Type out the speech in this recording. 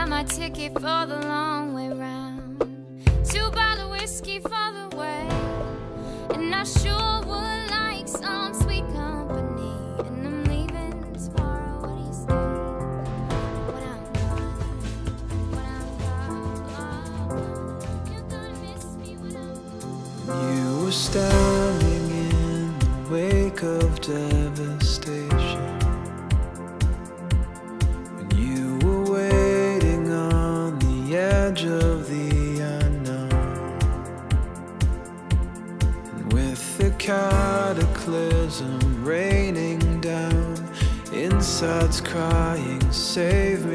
buy my ticket for the long way round, 2 bottles of whiskey for the way, and I sure would like some sweet company. And I'm leaving tomorrow. What do you say? When I'm gone, you're gonna miss me when I'm gone. You were standing in the wake of devastation, when you were waiting on the edge of the unknown, and with the cataclysm raining down, insides crying, save me.